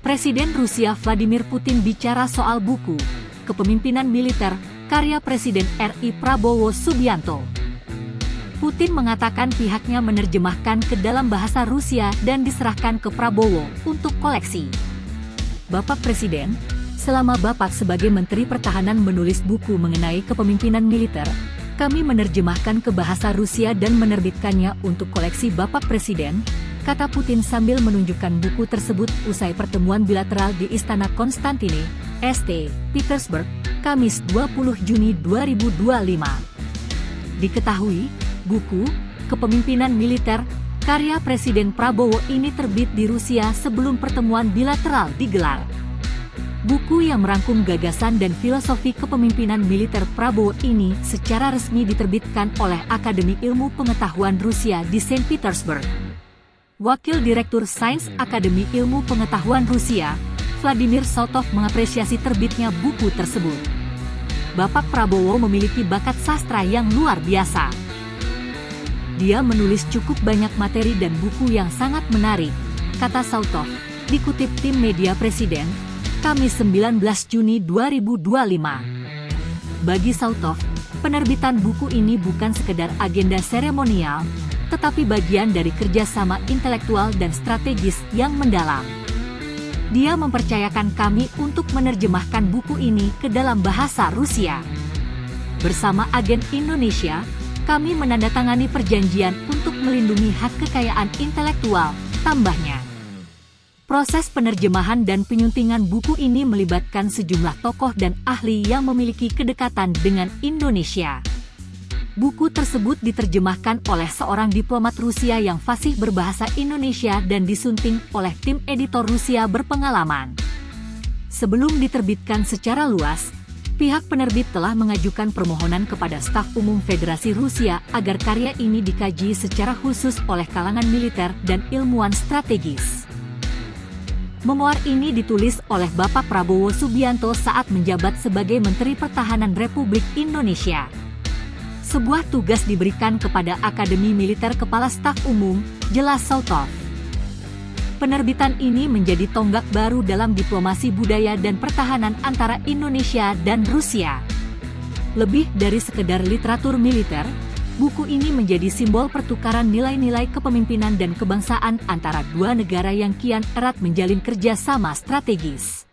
Presiden Rusia Vladimir Putin bicara soal buku Kepemimpinan Militer karya Presiden RI Prabowo Subianto. Putin mengatakan pihaknya menerjemahkan ke dalam bahasa Rusia dan diserahkan ke Prabowo untuk koleksi. Bapak Presiden, selama Bapak sebagai Menteri Pertahanan menulis buku mengenai kepemimpinan militer, kami menerjemahkan ke bahasa Rusia dan menerbitkannya untuk koleksi Bapak Presiden, kata Putin sambil menunjukkan buku tersebut usai pertemuan bilateral di Istana Konstantine, St. Petersburg, Kamis 20 Juni 2025. Diketahui, buku Kepemimpinan Militer karya Presiden Prabowo ini terbit di Rusia sebelum pertemuan bilateral digelar. Buku yang merangkum gagasan dan filosofi kepemimpinan militer Prabowo ini secara resmi diterbitkan oleh Akademi Ilmu Pengetahuan Rusia di Saint Petersburg. Wakil Direktur Sains Akademi Ilmu Pengetahuan Rusia, Vladimir Sautov mengapresiasi terbitnya buku tersebut. Bapak Prabowo memiliki bakat sastra yang luar biasa. Dia menulis cukup banyak materi dan buku yang sangat menarik, kata Sautov, dikutip tim media Presiden, Kamis 19 Juni 2025. Bagi Sautov, penerbitan buku ini bukan sekedar agenda seremonial, tetapi bagian dari kerjasama intelektual dan strategis yang mendalam. Dia mempercayakan kami untuk menerjemahkan buku ini ke dalam bahasa Rusia. Bersama agen Indonesia, kami menandatangani perjanjian untuk melindungi hak kekayaan intelektual, tambahnya. Proses penerjemahan dan penyuntingan buku ini melibatkan sejumlah tokoh dan ahli yang memiliki kedekatan dengan Indonesia. Buku tersebut diterjemahkan oleh seorang diplomat Rusia yang fasih berbahasa Indonesia dan disunting oleh tim editor Rusia berpengalaman. Sebelum diterbitkan secara luas, pihak penerbit telah mengajukan permohonan kepada staf umum Federasi Rusia agar karya ini dikaji secara khusus oleh kalangan militer dan ilmuwan strategis. Memoir ini ditulis oleh Bapak Prabowo Subianto saat menjabat sebagai Menteri Pertahanan Republik Indonesia. Sebuah tugas diberikan kepada Akademi Militer Kepala Staf Umum, jelas Sautov. Penerbitan ini menjadi tonggak baru dalam diplomasi budaya dan pertahanan antara Indonesia dan Rusia. Lebih dari sekedar literatur militer, buku ini menjadi simbol pertukaran nilai-nilai kepemimpinan dan kebangsaan antara dua negara yang kian erat menjalin kerjasama strategis.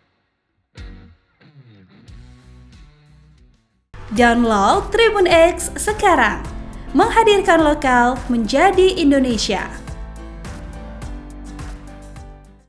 Download Tribun X sekarang, menghadirkan lokal menjadi Indonesia.